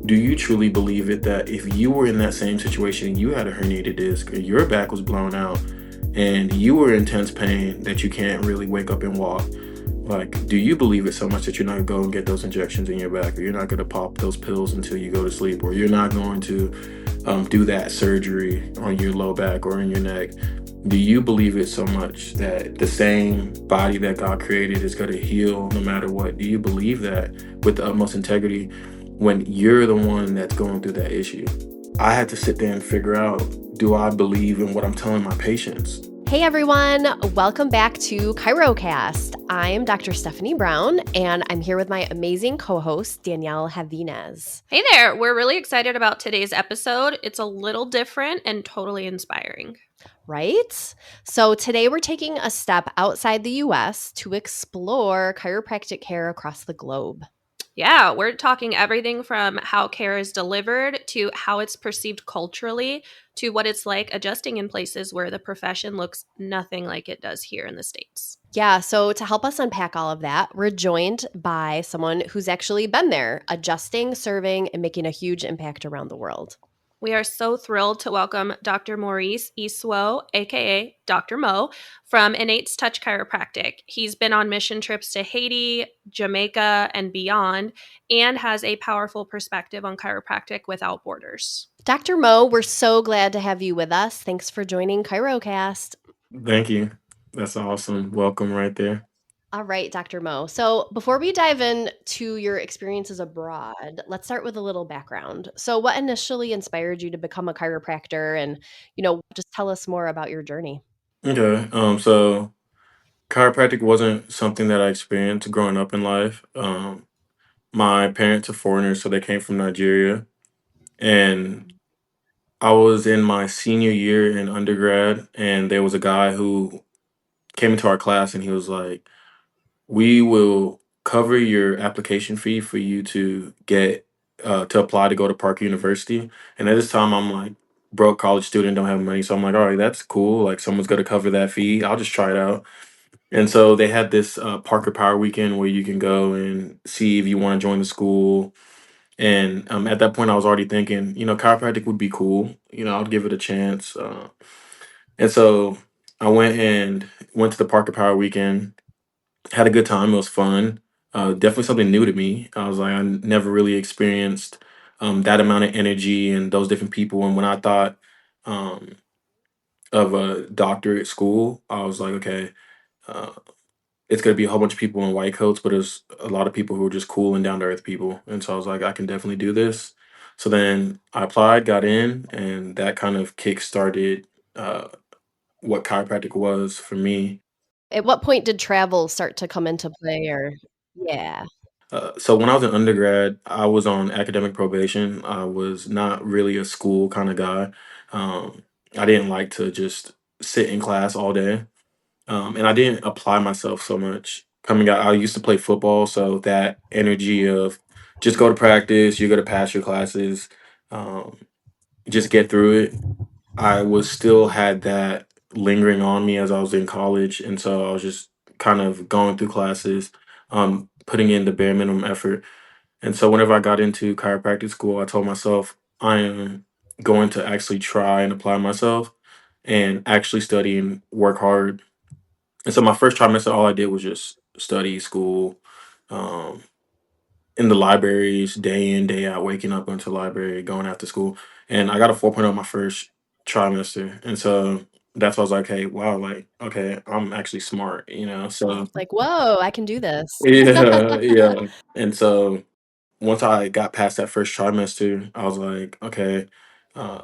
do you truly believe it that if you were in that same situation and you had a herniated disc or your back was blown out and you were in intense pain that you can't really wake up and walk, like, do you believe it so much that you're not gonna go and get those injections in your back, or you're not gonna pop those pills until you go to sleep, or you're not going to do that surgery on your low back or in your neck? Do you believe it so much that the same body that God created is going to heal no matter what? Do you believe that with the utmost integrity when you're the one that's going through that issue? I had to sit there and figure out, do I believe in what I'm telling my patients? Hey everyone, welcome back to ChiroCast. I'm Dr. Stephanie Brown, and I'm here with my amazing co-host, Danielle Javinez. Hey there, we're really excited about today's episode. It's a little different and totally inspiring. Right? So today we're taking a step outside the US to explore chiropractic care across the globe. Yeah, we're talking everything from how care is delivered to how it's perceived culturally to what it's like adjusting in places where the profession looks nothing like it does here in the States. Yeah, so to help us unpack all of that, we're joined by someone who's actually been there, adjusting, serving, and making a huge impact around the world. We are so thrilled to welcome Dr. Maurice Isuo, aka Dr. Mo, from Innate's Touch Chiropractic. He's been on mission trips to Haiti, Jamaica, and beyond, and has a powerful perspective on chiropractic without borders. Dr. Mo, we're so glad to have you with us. Thanks for joining ChiroCast. Thank you. That's awesome. Welcome right there. All right, Dr. Mo. So before we dive into your experiences abroad, let's start with a little background. So what initially inspired you to become a chiropractor and, just tell us more about your journey. Okay. So chiropractic wasn't something that I experienced growing up in life. My parents are foreigners, so they came from Nigeria, and I was in my senior year in undergrad, and there was a guy who came into our class, and he was like, "We will cover your application fee for you to get to apply to go to Parker University." And at this time, I'm like broke college student, don't have money, so I'm like, "All right, that's cool. Like someone's gonna cover that fee. I'll just try it out." And so they had this Parker Power Weekend where you can go and see if you want to join the school. And at that point, I was already thinking, chiropractic would be cool. I'd give it a chance. And so I went to the Parker Power Weekend, had a good time. It was fun. Definitely something new to me. I was like, I never really experienced that amount of energy and those different people. And when I thought um, of a doctorate school, I was like, okay, uh, it's gonna be a whole bunch of people in white coats, but there's a lot of people who are just cool and down to earth people. And so I was like, I can definitely do this. So then I applied, got in, and that kind of kick started uh, what chiropractic was for me. At what point did travel start to come into play or yeah. So when I was an undergrad, I was on academic probation. I was not really a school kind of guy. Um, I didn't like to just sit in class all day. And I didn't apply myself so much. Coming out, I used to play football, so that energy of just go to practice, you're gonna pass your classes, um, just get through it. I was still had that lingering on me as I was in college, and so I was just kind of going through classes, putting in the bare minimum effort. And so whenever I got into chiropractic school, I told myself I am going to actually try and apply myself and actually study and work hard. And so my first trimester, all I did was just study school, um, in the libraries, day in, day out, waking up, going to the library, going after school. And I got a 4.0 my first trimester. And so that's why I was like, hey, wow, like, okay, I'm actually smart, So Like, whoa, I can do this. yeah, yeah. And so once I got past that first trimester, I was like, okay,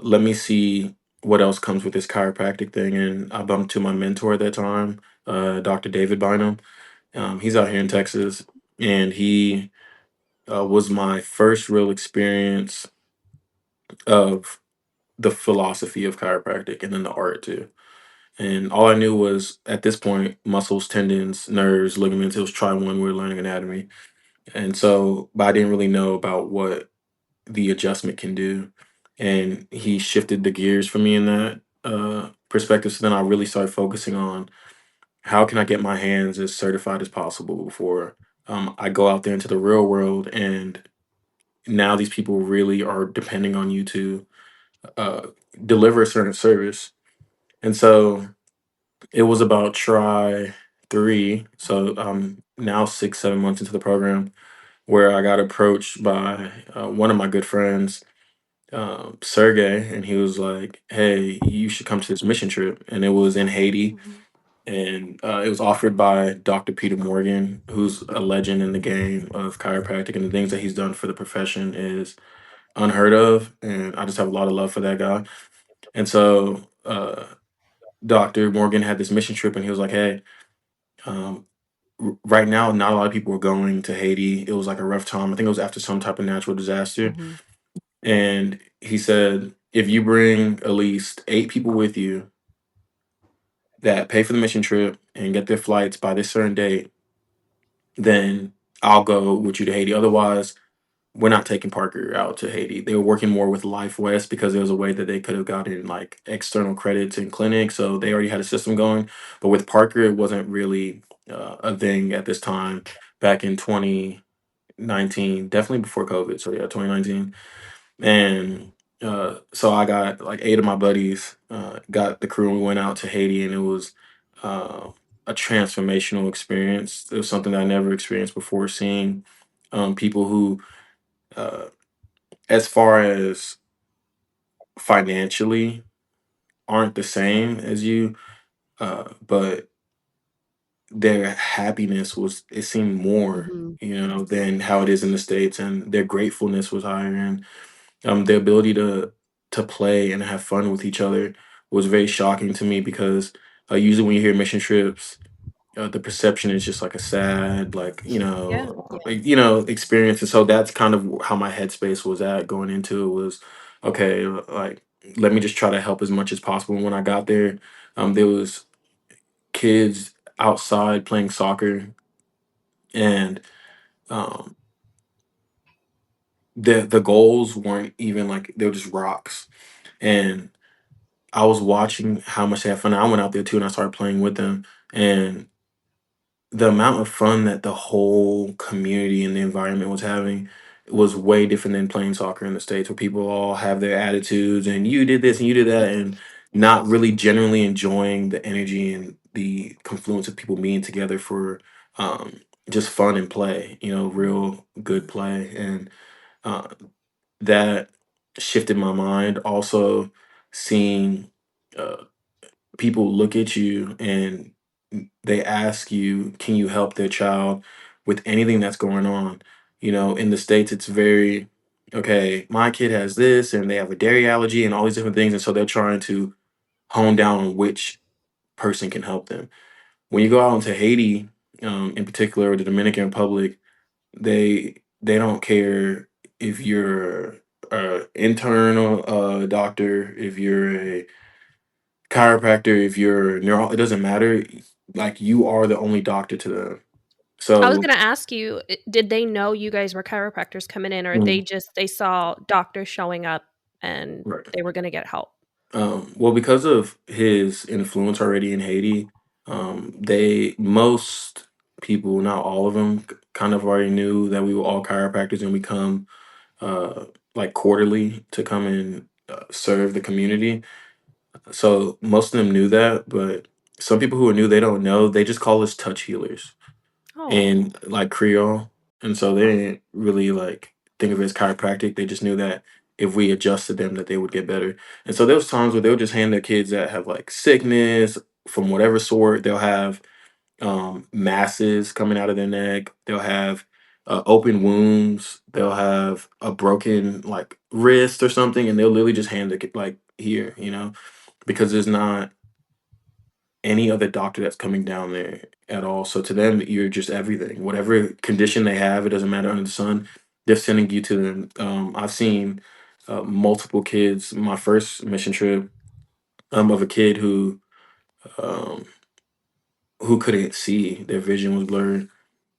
let me see what else comes with this chiropractic thing. And I bumped to my mentor at that time, Dr. David Bynum. He's out here in Texas, and he was my first real experience of the philosophy of chiropractic and then the art too. And all I knew was at this point, muscles, tendons, nerves, ligaments. It was try one. We were learning anatomy, and so, but I didn't really know about what the adjustment can do. And he shifted the gears for me in that perspective. So then I really started focusing on how can I get my hands as certified as possible before I go out there into the real world and now these people really are depending on you to uh, deliver a certain service. And so it was about try three. So now 6, 7 months into the program where I got approached by one of my good friends, Sergey, and he was like, "Hey, you should come to this mission trip." And it was in Haiti, Mhm. and it was offered by Dr. Peter Morgan, who's a legend in the game of chiropractic, and the things that he's done for the profession is unheard of. And I just have a lot of love for that guy. And so Dr. Morgan had this mission trip, and he was like, "Hey, um, right now, not a lot of people are going to Haiti. It was like a rough time. I think it was after some type of natural disaster." Mhm. And he said, if you bring at least 8 people with you that pay for the mission trip and get their flights by this certain date, then I'll go with you to Haiti. Otherwise, we're not taking Parker out to Haiti. They were working more with Life West because there was a way that they could have gotten like external credits in clinics. So they already had a system going. But with Parker, it wasn't really a thing at this time back in 2019, definitely before COVID. So yeah, 2019. And so I got like 8 of my buddies, got the crew, and we went out to Haiti, and it was uh, a transformational experience. It was something that I never experienced before, seeing people who, uh, as far as financially, aren't the same as you, but their happiness was, it seemed more, Mhm. than how it is in the States, and their gratefulness was higher. And the ability to play and have fun with each other was very shocking to me because usually when you hear mission trips, the perception is just like a sad, like Yeah. experience. And so that's kind of how my headspace was at going into it was, okay, like let me just try to help as much as possible. And when I got there, there was kids outside playing soccer, and um, the goals weren't even like, they were just rocks. And I was watching how much they had fun. I went out there too and I started playing with them. And the amount of fun that the whole community and the environment was having was way different than playing soccer in the States, where people all have their attitudes and you did this and you did that, and not really generally enjoying the energy and the confluence of people being together for um, just fun and play, real good play. And uh, that shifted my mind. Also, seeing uh, people look at you and they ask you, can you help their child with anything that's going on? In the States, it's very, okay, my kid has this and they have a dairy allergy and all these different things. And so they're trying to hone down on which person can help them. When you go out into Haiti, in particular, or the Dominican Republic, they don't care if you're a internal doctor, if you're a chiropractor, if you're neuro, it doesn't matter. Like you are the only doctor to them. I was So gonna ask you, did they know you guys were chiropractors coming in, or mm, they saw doctors showing up and right. they were gonna get help? Well, because of his influence already in Haiti, they most people, not all of them, kind of already knew that we were all chiropractors and we come uh, like quarterly to come and serve the community. So most of them knew that, but some people who are new, they don't know. They just call us touch healers Oh. and like Creole. And so they didn't really like think of it as chiropractic. They just knew that if we adjusted them that they would get better. And so there was times where they'll just hand their kids that have like sickness from whatever sort. They'll have masses coming out of their neck. They'll have open wounds. They'll have a broken like wrist or something, and they'll literally just hand it like here, because there's not any other doctor that's coming down there at all. So to them, you're just everything. Whatever condition they have, it doesn't matter under the sun. They're sending you to them. I've seen multiple kids. My first mission trip, of a kid um, who couldn't see, their vision was blurred,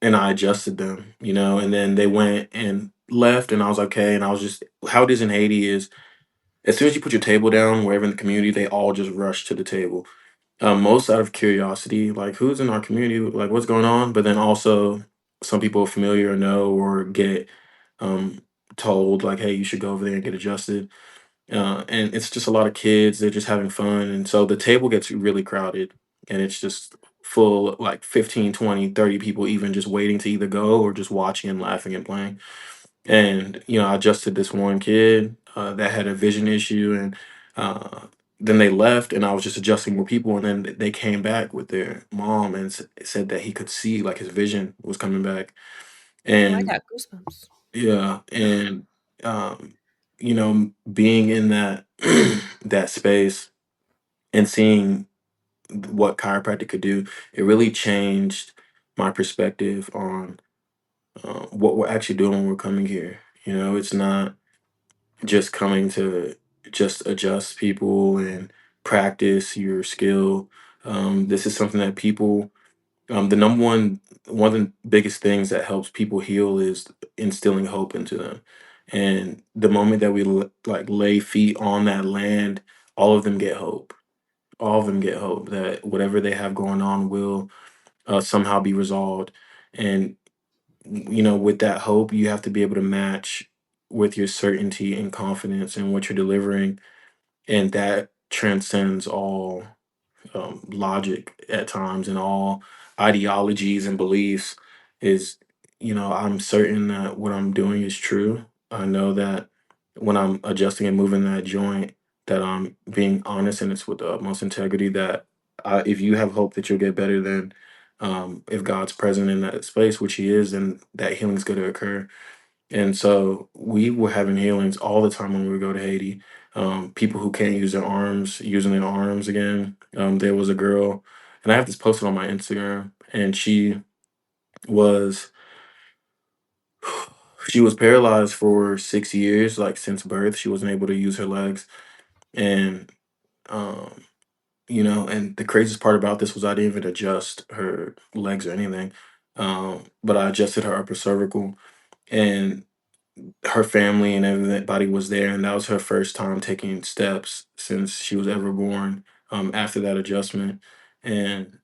and I adjusted them. And then they went and left, and I was okay. And I was just, how it is in Haiti is, as soon as you put your table down, wherever in the community, they all just rush to the table. Most out of curiosity, like who's in our community, like what's going on. But then also, some people are familiar or know or get um, told like, "Hey, you should go over there and get adjusted." And it's just a lot of kids. They're just having fun, and so the table gets really crowded, and it's just full like 15, 20, 30 people even just waiting to either go or just watching and laughing and playing. And I adjusted this one kid that had a vision issue, and then they left, and I was just adjusting more people, and then they came back with their mom and said that he could see like his vision was coming back. Oh, I And got goosebumps. yeah, and being in that that space and seeing what chiropractic could do, it really changed my perspective on what we're actually doing when we're coming here. It's not just coming to just adjust people and practice your skill. This is something that people, the number one of the biggest things that helps people heal is instilling hope into them. And the moment that we like lay feet on that land, all of them get hope. All of them get hope that whatever they have going on will somehow be resolved. And with that hope, you have to be able to match with your certainty and confidence in what you're delivering, and that transcends all logic at times and all ideologies and beliefs. Is I'm certain that what I'm doing is true. I know that when I'm adjusting and moving that joint, that I'm being honest and it's with the utmost integrity. That if you have hope that you'll get better, then if God's present in that space, which He is, then that healing's going to occur. And so we were having healings all the time when we would go to Haiti. People who can't use their arms, using their arms again. There was a girl, and I have this posted on my Instagram, and was she was paralyzed for 6 years, like since birth. She wasn't able to use her legs, and um, and the craziest part about this was I didn't even adjust her legs or anything, but I adjusted her upper cervical, and her family and everybody was there, and that was her first time taking steps since she was ever born, after that adjustment. And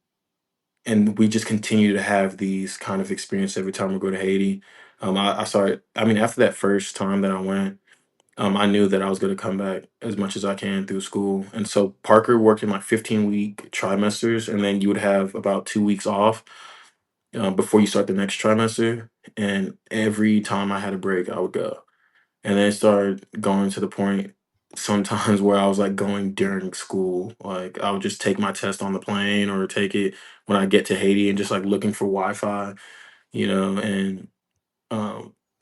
and we just continue to have these kind of experience every time we go to Haiti. I started, I mean, after that first time that I went, I knew that I was going to come back as much as I can through school. And so Parker worked in like 15-week trimesters, and then you would have about 2 weeks off before you start the next trimester. And every time I had a break, I would go. And then it started going to the point sometimes where I was like going during school. Like I would just take my test on the plane or take it when I get to Haiti and just like looking for Wi-Fi, and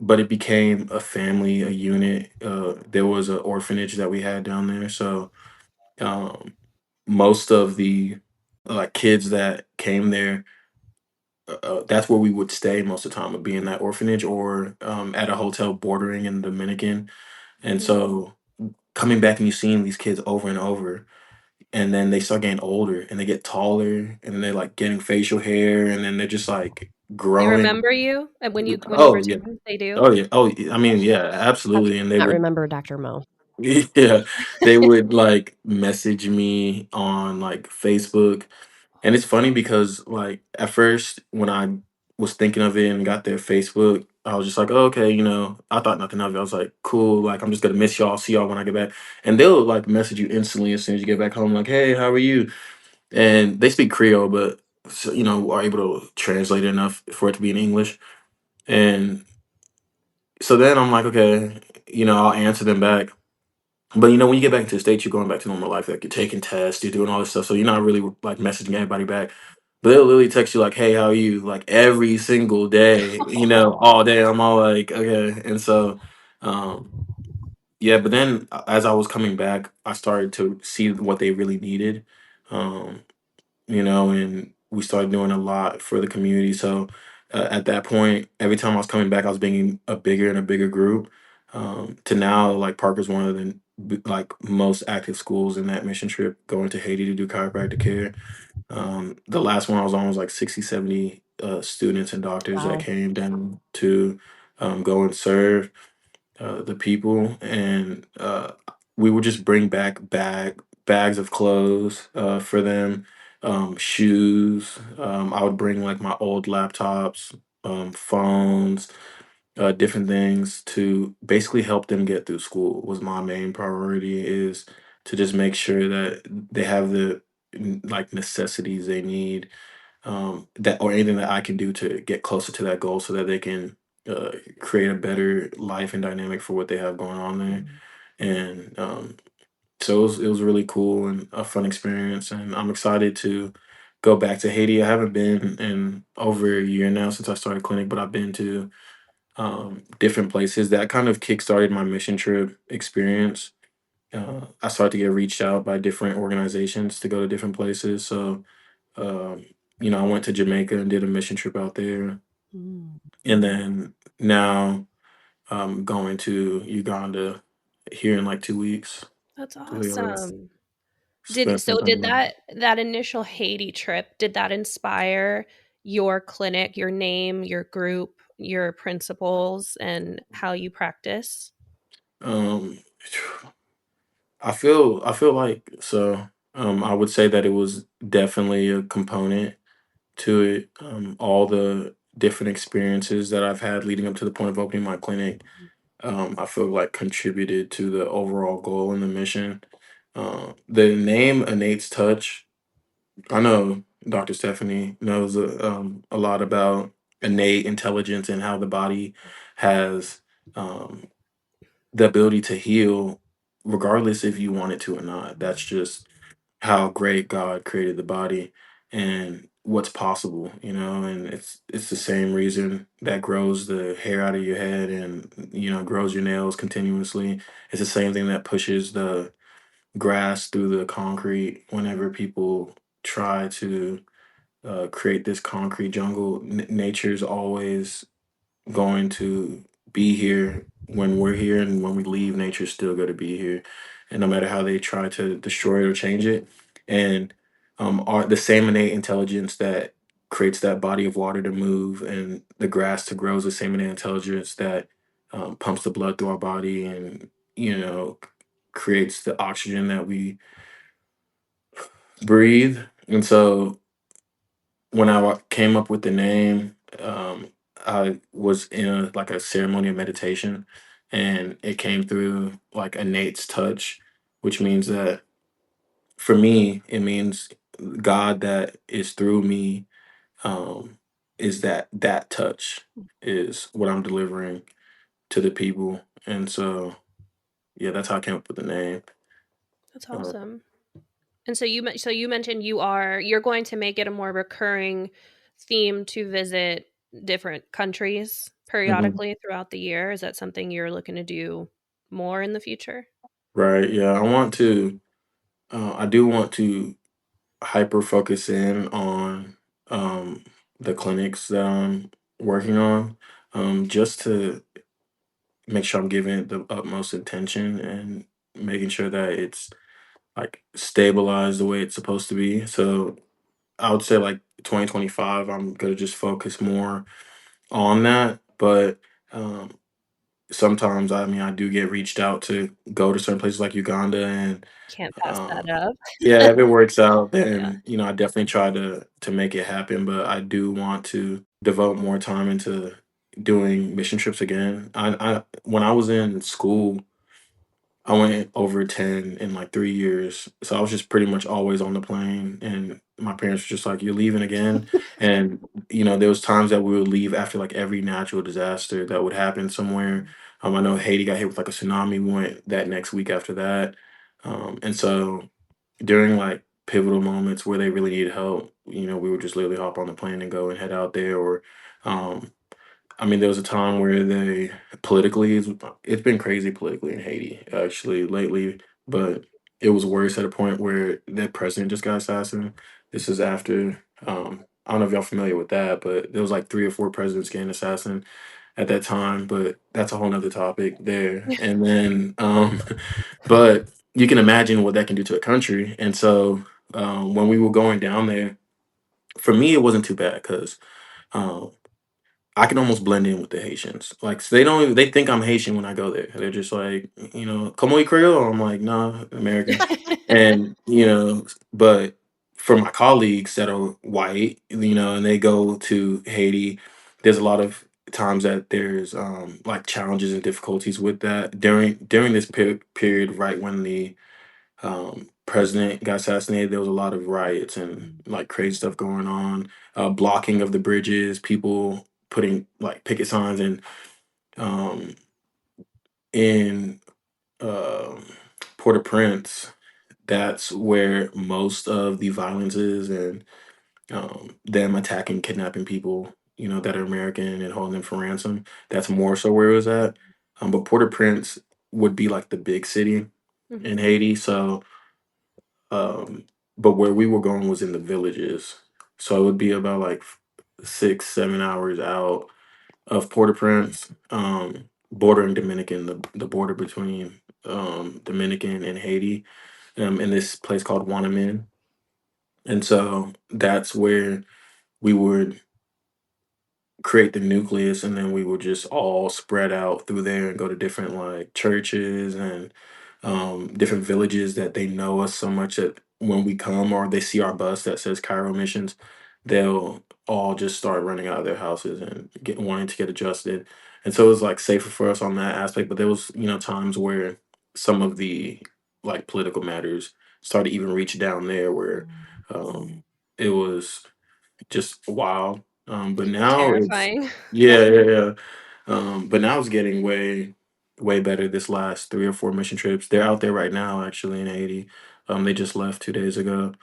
but it became a family, a unit. There was an orphanage that we had down there. So um most of the like kids that came there, that's where we would stay most of the time, would be in that orphanage or at a hotel bordering in the Dominican. And Mhm. so coming back and you seeing these kids over and over, and then they start getting older and they get taller, and then they're like getting facial hair, and then they're just like They growing. remember you, and when you Oh yeah. return, they do? Oh yeah. Oh yeah. I mean, yeah, How can absolutely. And they you not would, remember Dr. Mo? yeah, they would like message me on like Facebook. And it's funny because like at first when I was thinking of it and got their Facebook, I was just like, oh, okay, I thought nothing of it. I was like, cool, like I'm just gonna miss y'all, see y'all when I get back. And they'll like message you instantly as soon as you get back home, like, hey, how are you? And they speak Creole, but so, are able to translate it enough for it to be in English. And so then I'm like, okay, I'll answer them back. But when you get back into the States, you're going back to normal life. Like you're taking tests, you're doing all this stuff. So you're not really like messaging everybody back. But they'll literally text you like, "Hey, how are you?" Like every single day, all day. I'm all like, okay. And so, um, yeah. But then as I was coming back, I started to see what they really needed. Um, and we started doing a lot for the community. So at that point, every time I was coming back, I was being a bigger and a bigger group. To now, like Parker's one of the like most active schools in that mission trip, going to Haiti to do chiropractic care. The last one I was on was like 60, 70 students and doctors that Wow. came down to go and serve the people, and we would just bring back bags of clothes for them, shoes. I would bring like my old laptops, phones, different things to basically help them get through school was my main priority, is to just make sure that they have the like necessities they need, that or anything that I can do to get closer to that goal so that they can create a better life and dynamic for what they have going on there. Mhm. And so it was really cool and a fun experience, and I'm excited to go back to Haiti. I haven't been in over a year now since I started clinic, but I've been to different places. That kind of kickstarted my mission trip experience. I started to get reached out by different organizations to go to different places. So, um, I went to Jamaica and did a mission trip out there, Mm. and then now I'm going to Uganda here in like 2 weeks. That's To awesome. spend some Did time there. that initial Haiti trip, did that inspire your clinic, your name, your group, your principles, and how you practice? Um, I feel like so. I would say that it was definitely a component to it. All the different experiences that I've had leading up to the point of opening my clinic, I feel like contributed to the overall goal and the mission. The name Innate's Touch, I know Dr. Stephanie knows a lot about innate intelligence and how the body has um, the ability to heal regardless if you want it to or not. That's just how great God created the body and what's possible, and it's the same reason that grows the hair out of your head and grows your nails continuously. It's the same thing that pushes the grass through the concrete whenever people try to create this concrete jungle. Nature's always going to be here when we're here, and when we leave, nature's still going to be here. And no matter how they try to destroy it or change it, and are the same innate intelligence that creates that body of water to move and the grass to grow is the same innate intelligence that pumps the blood through our body and creates the oxygen that we breathe. And so when came up with the name, I was in like a ceremony of meditation, and it came through like Nate's touch, which means that for me, it means God that is through me, um, is that touch is what I'm delivering to the people, and so yeah, that's how I came up with the name. That's Uh, awesome. And so you mentioned you're going to make it a more recurring theme to visit different countries mhm. periodically throughout the year. Is that something you're looking to do more in the future? Right? Yeah, I want to. I do want to hyper focus in on um, the clinics that I'm working on, just to make sure I'm giving it the utmost attention and making sure that it's like stabilized the way it's supposed to be. So I would say like 2025, I'm gonna just focus more on that. But um, sometimes, I mean, I do get reached out to go to certain places like Uganda, and Can't pass that um, up. yeah, if it works out, Yeah. then I definitely try to make it happen. But I do want to devote more time into doing mission trips again. I when I was in school, I went over 10 in like 3 years. So I was just pretty much always on the plane, and my parents were just like, "You're leaving again?" And there was times that we would leave after like every natural disaster that would happen somewhere. I know Haiti got hit with like a tsunami. We went that next week after that. And so during like pivotal moments where they really needed help, we would just literally hop on the plane and go and head out there. Or, um, I mean, there was a time where they politically, it's been crazy politically in Haiti actually lately, but it was worse at a point where their president just got assassinated. This is after, I don't know if y'all familiar with that, but there was like 3 or 4 presidents getting assassinated at that time, but that's a whole nother topic there. And then, but you can imagine what that can do to a country. And so, when we were going down there, for me, it wasn't too bad because I can almost blend in with the Haitians. Like, so they don't even, they think I'm Haitian when I go there. They're just like, come on, Creole. I'm like, nah, American. And, but for my colleagues that are white, and they go to Haiti, there's a lot of times that there's like challenges and difficulties with that during this period, right when the president got assassinated. There was a lot of riots and like crazy stuff going on, blocking of the bridges, people putting like picket signs, and um, in um Port-au-Prince, that's where most of the violence is, and them attacking, kidnapping people, that are American and holding them for ransom. That's more so where it was at. But Port-au-Prince would be like the big city Mhm. in Haiti. So, um, but where we were going was in the villages. So it would be about like 6, 7 hours out of Port-au-Prince, bordering Dominican, the border between Dominican and Haiti, in this place called Wanamin. And so that's where we would create the nucleus, and then we would just all spread out through there and go to different like churches and different villages that they know us so much that when we come or they see our bus that says Cairo missions, they'll all just start running out of their houses and wanting to get adjusted. And so it was like safer for us on that aspect, but there was, times where some of the like political matters started to even reach down there where it was just wild. But now it's Terrifying. yeah, yeah, yeah. But now it's getting way, way better. This last 3 or 4 mission trips, they're out there right now, actually in Haiti. They just left 2 days ago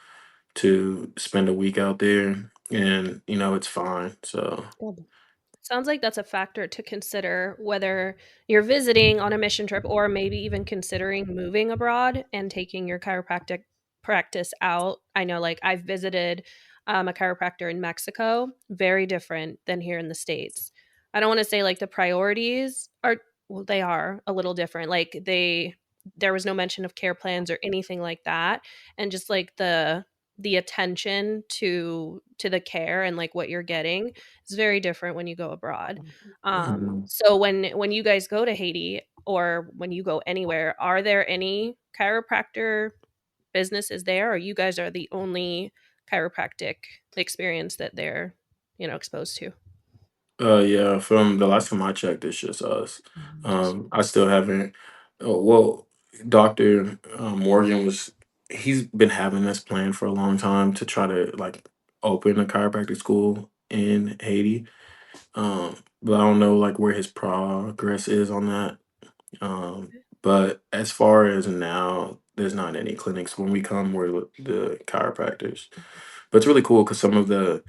to spend a week out there, and it's fine. So Good. Sounds like that's a factor to consider whether you're visiting on a mission trip or maybe even considering moving abroad and taking your chiropractic practice out. I know, like, I've visited a chiropractor in Mexico, very different than here in the States. I don't want to say like the priorities are, well, they are a little different. Like, there was no mention of care plans or anything like that. And just like the attention to the care and like what you're getting is very different when you go abroad. mhm. So when you guys go to Haiti or when you go anywhere, are there any chiropractor businesses there, or you guys are the only chiropractic experience that they're exposed to? Yeah, from the last time I checked, it's just us. I still haven't. Well, Doctor Morgan he's been having this plan for a long time to try to like open a chiropractic school in Haiti. But I don't know like where his progress is on that. But as far as now, there's not any clinics. When we come, we're the chiropractors. But it's really cool because some of the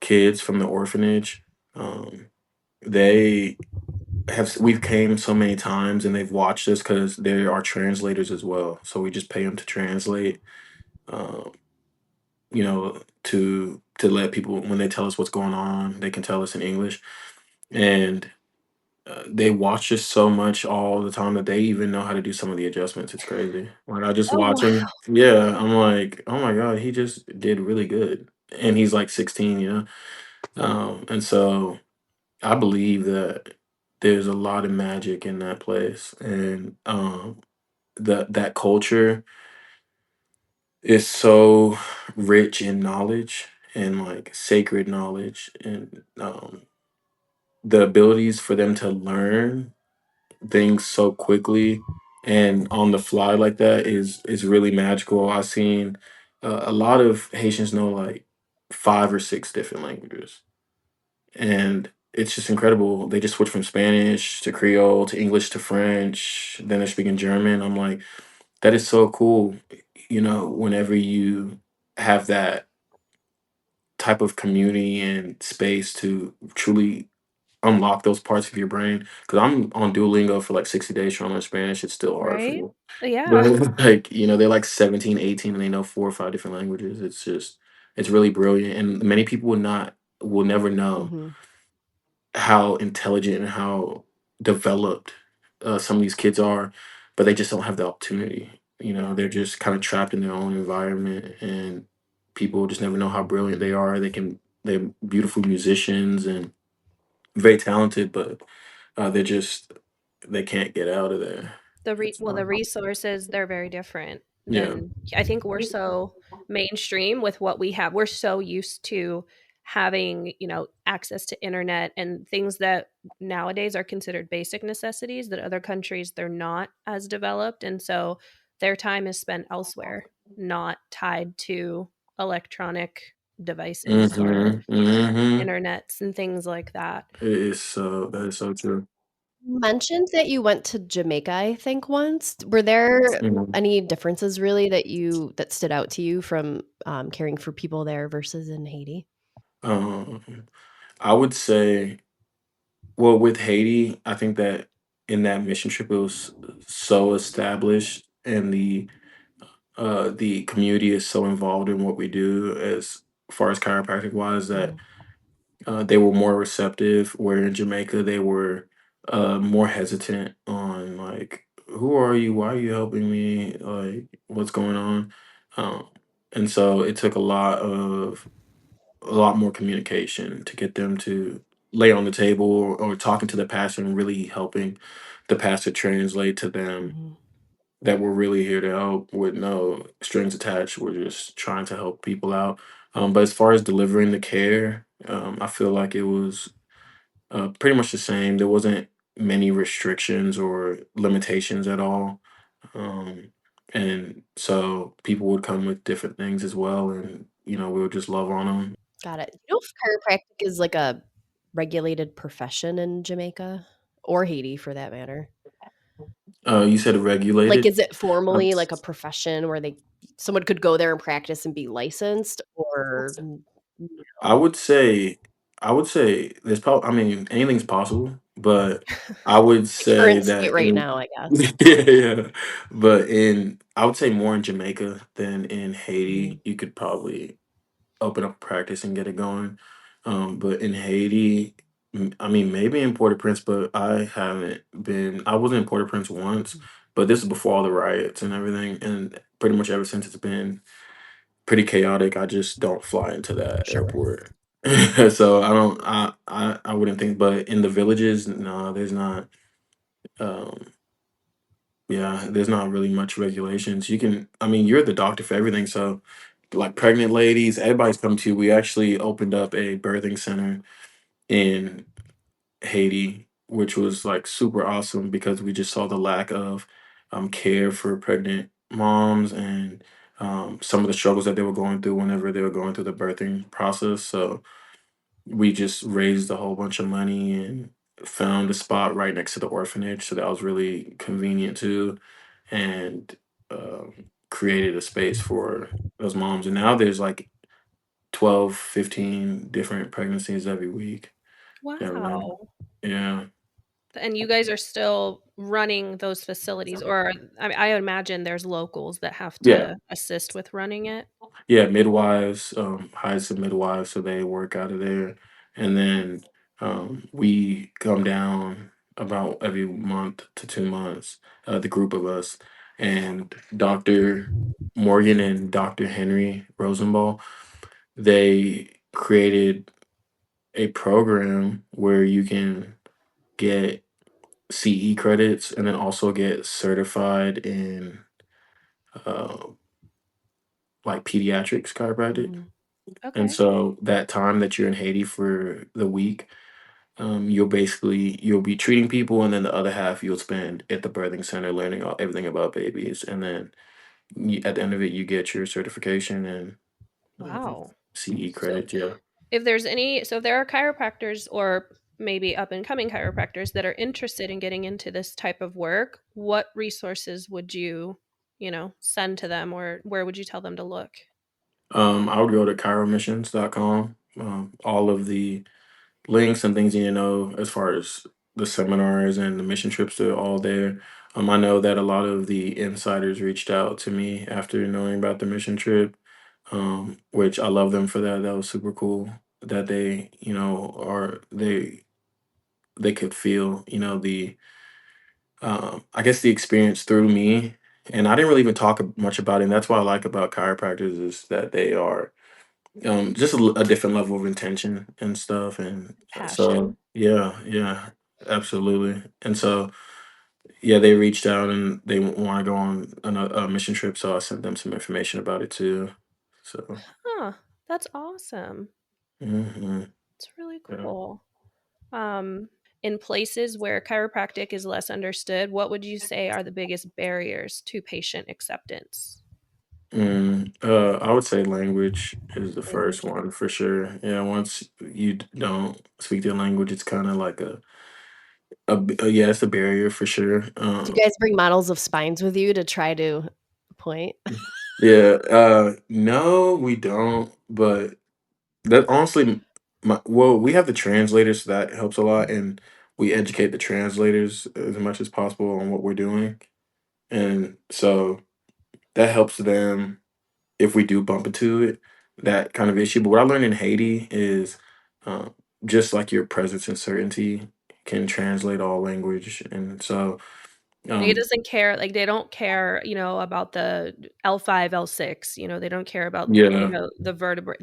kids from the orphanage, um, they we've came so many times and they've watched us because they are translators as well. So we just pay them to translate, um, to let people when they tell us what's going on, they can tell us in English. And they watch us so much all the time that they even know how to do some of the adjustments. It's crazy. Like I just Oh, watch wow. him. Yeah, I'm like, oh my god, he just did really good, and he's like 16, and so I believe that there's a lot of magic in that place, and that culture is so rich in knowledge and like sacred knowledge, and the abilities for them to learn things so quickly and on the fly like that is really magical. I've seen a lot of Haitians know like 5 or 6 different languages, and it's just incredible. They just switch from Spanish to Creole to English to French. Then they're speaking German. I'm like, that is so cool. Whenever you have that type of community and space to truly unlock those parts of your brain. Because I'm on Duolingo for like 60 days trying to learn Spanish. It's still hard for Right? me. But Yeah. like, they're like 17, 18, and they know 4 or 5 different languages. It's really brilliant. And many people will never know Mhm. how intelligent and how developed some of these kids are, but they just don't have the opportunity. Yeah. They're just kind of trapped in their own environment, and people just never know how brilliant they are. They're beautiful musicians and very talented, but they can't get out of there. It's The hard. resources, they're very different Yeah. than, I think we're so mainstream with what we have. We're so used to having, access to internet and things that nowadays are considered basic necessities that other countries they're not as developed, and so their time is spent elsewhere, not tied to electronic devices or Mhm, mhm. internets and things like that. It is so that is so true. You mentioned that you went to Jamaica, I think, once. Were there Mhm. any differences really that stood out to you from, caring for people there versus in Haiti? Um, I would say, well, with Haiti, I think that in that mission trip, it was so established, and the community is so involved in what we do as far as chiropractic wise that Mhm. they were more receptive. Where in Jamaica, they were more hesitant on like, who are you? Why are you helping me? Like, what's going on? Um, and so it took a lot more communication to get them to lay on the table, or talking to the pastor and really helping the pastor translate to them Mhm. that we're really here to help with no strings attached. We're just trying to help people out. But as far as delivering the care, I feel like it was pretty much the same. There wasn't many restrictions or limitations at all. Um, and so people would come with different things as well. And, we would just love on them. Got it. You know if chiropractic is like a regulated profession in Jamaica or Haiti for that matter? You said Like, regulated. is it Um, formally like a profession where someone could go there and practice and be licensed or I no? would say, there's probably. I mean, anything's possible, but I would The say current state that right in now, I guess. yeah, yeah, but I would say more in Jamaica than in Mhm. Haiti. You could probably open up a practice and get it going. But in Haiti, I mean, maybe in Port-au-Prince, but I haven't been. I was in Port-au-Prince once, Mhm. but this is before all the riots and everything, and pretty much ever since it's been pretty chaotic. I just don't fly into that Sure. airport. So I don't. I wouldn't think. But in the villages, no, there's not. Um, yeah, there's not really much regulations. You can. I mean, you're the doctor for everything. So, like pregnant ladies, everybody's come to. We actually opened up a birthing center in Haiti, which was like super awesome because we just saw the lack of care for pregnant moms, and some of the struggles that they were going through whenever they were going through the birthing process. So we just raised a whole bunch of money and found a spot right next to the orphanage. So that was really convenient too, and created a space for those moms. And now there's like 12, 15 different pregnancies every week. And Wow. yeah. And you guys are still running those facilities, or I imagine there's locals that have Yeah. to assist with running it? Yeah, midwives, hire some midwives so they work out of there. And then we come down about every month to 2 months, the group of us. And Dr. Morgan and Dr. Henry Rosenbaum, they created a program where you can get CE credits and then also get certified in uh, like pediatrics chiropractic. Mhm. And Okay. so that time that you're in Haiti for the week, you'll be treating people, and then the other half you'll spend at the birthing center learning everything about babies, and then at the end of it you get your certification and Wow. CE So credits. Yeah. if there are chiropractors or maybe up and coming chiropractors that are interested in getting into this type of work, what resources would you send to them, or where would you tell them to look? I would go to chiromissions.com. All of the links and things you need to know as far as the seminars and the mission trips, are all there. I know that a lot of the insiders reached out to me after knowing about the mission trip, which I love them for that. That was super cool that they, are they could feel, I guess the experience through me. And I didn't really even talk much about it. And that's what I like about chiropractors is that they are just a different level of intention and stuff. And so Passion. yeah, yeah, absolutely. And so yeah, they reached out and they want to go on a mission trip, so I sent them some information about it too. So Huh. That's awesome. hmm It's really yeah. cool. Um, in places where chiropractic is less understood, what would you say are the biggest barriers to patient acceptance? I would say language is the first Language. one for sure. Yeah, once you don't speak the language, it's kind of like yeah, it's a barrier for sure. Do you guys bring models of spines with you to try to point? Yeah, no, we don't, but that honestly, well, we have the translators, so that helps a lot, and we educate the translators as much as possible on what we're doing, and so that helps them if we do bump into it, that kind of issue. But what I learned in Haiti is uh, just like your presence and certainty can translate all language, and so It um, doesn't care, like, they don't care, about the L5, L6, they don't care about, yeah, the vertebrae.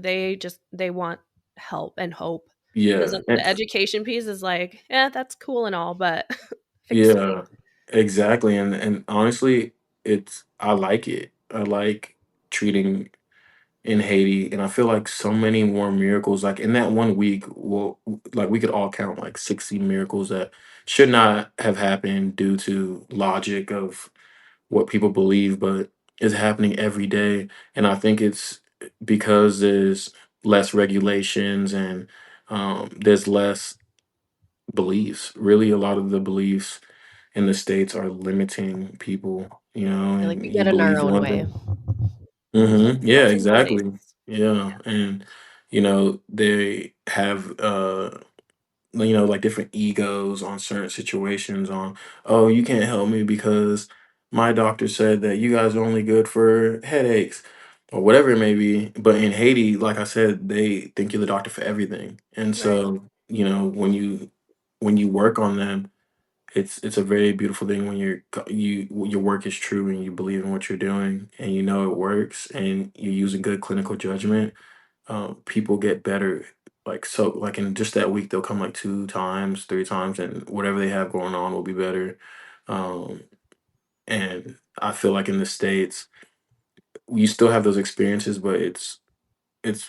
They want help and hope. It yeah, doesn't the education piece is like, "Yeah, that's cool and all, but fix me." yeah, exactly, and honestly, I like it. I like treating in Haiti, and I feel like so many more miracles. Like in that 1 week, well, like we could all count like 60 miracles that should not have happened due to logic of what people believe, but is happening every day. And I think it's because there's less regulations and there's less beliefs. Really, a lot of the beliefs in the states are limiting people, Yeah, like, and we you get in our believe own one way. thing. Yeah, That's nice. exactly. Yeah, and they have like different egos on certain situations on, oh, you can't help me because my doctor said that you guys are only good for headaches or whatever it may be. But in Haiti, like I said, they think you're the doctor for everything. And Right. so, when you work on them, it's a very beautiful thing when your work is true and you believe in what you're doing and you know it works and you're using good clinical judgment. People get better, like, so like in just that week they'll come like 2 times, 3 times, and whatever they have going on will be better. um and I feel like in the States you still have those experiences, but it's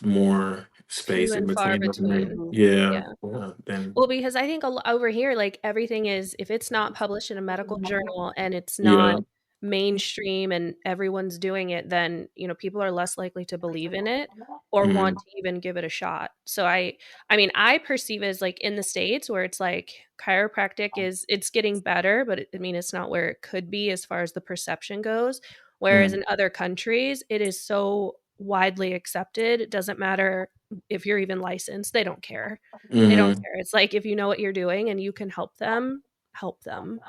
more Few space in and far between of them. between. Mhm. Yeah, Yeah. yeah, then Well, because I think over here, like, everything is, if it's not published in a medical journal and it's not yeah. mainstream and everyone's doing it, then, people are less likely to believe in it or want Mhm, to even give it a shot. So I mean, I perceive as, like, in the States where it's like chiropractic it's getting better, but I mean, it's not where it could be as far as the perception goes. Whereas mhm, in other countries, it is so widely accepted. It doesn't matter if you're even licensed, they don't care. They don't mhm, care. It's like if you know what you're doing and you can help them, help them.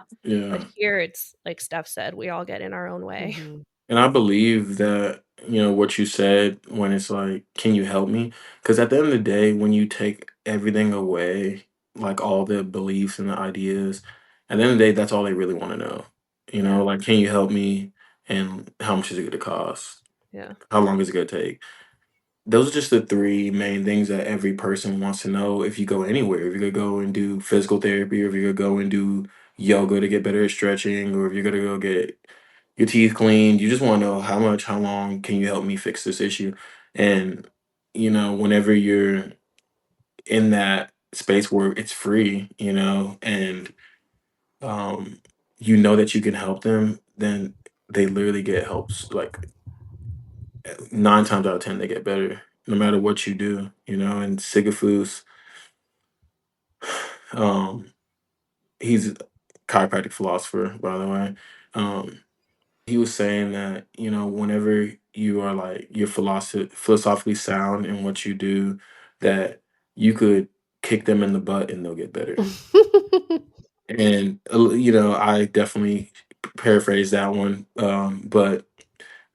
But yeah. here it's like Steph said, we all get in our own way. Mhm. And I believe that, what you said when it's like, can you help me? Because at the end of the day, when you take everything away, like all the beliefs and the ideas, at the end of the day, that's all they really want to know. Yeah. Like, can you help me? And how much is it going to cost? Yeah. How long is it going to take? Those are just the three main things that every person wants to know if you go anywhere. If you're gonna go and do physical therapy, or if you're gonna go and do yoga to get better at stretching, or if you're gonna go get your teeth cleaned, you just want to know how much, how long can you help me fix this issue? And whenever you're in that space where it's free, and you know that you can help them, then they literally get helps like 9 times out of 10 they get better no matter what you do, and Sigafus, um he's a chiropractic philosopher, by the way. He was saying that, whenever you are like you're philosophically sound in what you do, that you could kick them in the butt and they'll get better. And I definitely paraphrase that one, but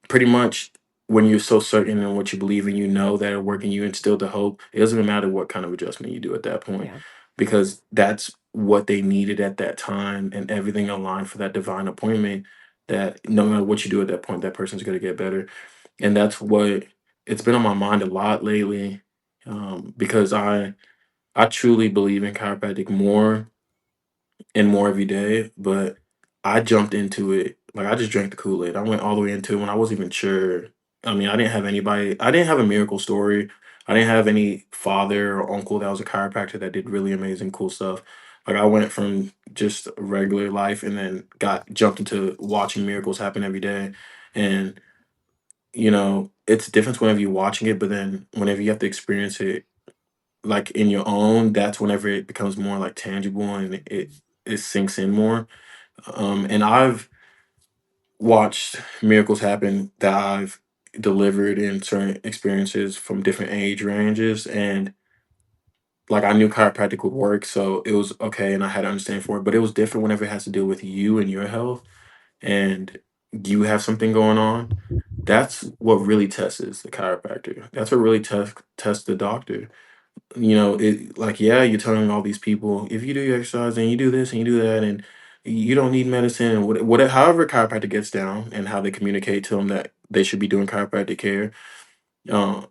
pretty much when you're so certain in what you believe and you know that it working, you instill the hope. It doesn't matter what kind of adjustment you do at that point, Yeah. because that's what they needed at that time, and everything aligned for that divine appointment. That no matter what you do at that point, that person's going to get better, and that's what it's been on my mind a lot lately, because I truly believe in chiropractic more and more every day. But I jumped into it like I just drank the Kool-Aid. I went all the way into it when I wasn't even sure. I mean, I didn't have a miracle story. I didn't have any father or uncle that was a chiropractor that did really amazing, cool stuff. Like I went from just regular life and then got jumped into watching miracles happen every day. And it's different whenever you're watching it, but then whenever you have to experience it like in your own, that's whenever it becomes more like tangible and it sinks in more. And I've watched miracles happen that I've delivered in certain experiences from different age ranges, and like I knew chiropractic would work, so it was okay, and I had to understand for it. But it was different whenever it has to deal with you and your health, and you have something going on. That's what really tests the chiropractor. That's what really tests the doctor. It like, yeah, you're telling all these people if you do your exercise and you do this and you do that and you don't need medicine and however chiropractor gets down and how they communicate to them that they should be doing chiropractic care. uh,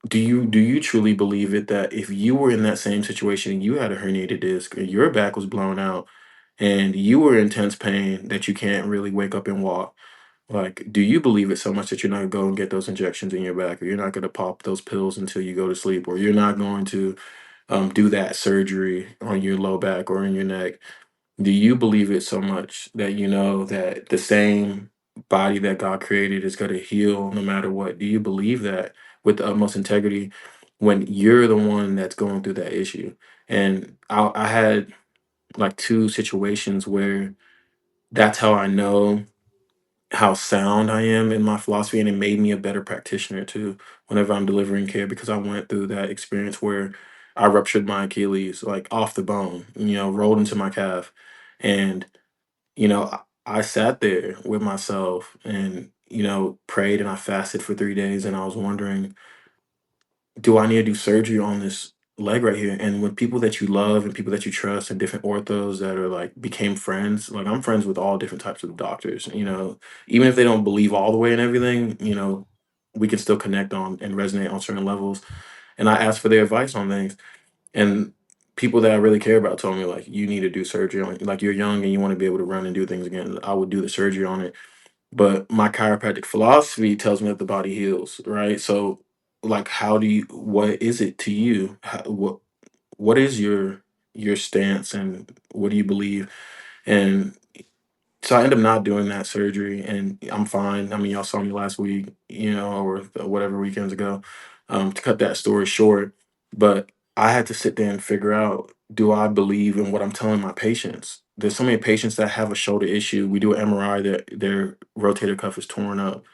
do you truly believe it that if you were in that same situation and you had a herniated disc and your back was blown out and you were in intense pain that you can't really wake up and walk, like, do you believe it so much that you're not gonna go and get those injections in your back, or you're not gonna pop those pills until you go to sleep, or you're not going to do that surgery on your low back or in your neck? Do you believe it so much that you know that the same body that God created is going to heal no matter what? Do you believe that with the utmost integrity when you're the one that's going through that issue? And I had like two situations where that's how I know how sound I am in my philosophy, and it made me a better practitioner too whenever I'm delivering care because I went through that experience where I ruptured my Achilles like off the bone, rolled into my calf. And I sat there with myself and prayed and I fasted for 3 days and I was wondering, do I need to do surgery on this leg right here? And with people that you love and people that you trust and different orthos that are like became friends, like I'm friends with all different types of doctors, even if they don't believe all the way in everything, we can still connect on and resonate on certain levels. And I asked for their advice on things. And people that I really care about told me like you need to do surgery on, like, you're young and you want to be able to run and do things again. I would do the surgery on it. But my chiropractic philosophy tells me that the body heals, right? So, like, what is it to you? What is your stance and what do you believe? And so I ended up not doing that surgery, and I'm fine. I mean, y'all saw me last week, or whatever weekends ago. To cut that story short, but I had to sit there and figure out: do I believe in what I'm telling my patients? There's so many patients that have a shoulder issue. We do an MRI that their rotator cuff is torn up,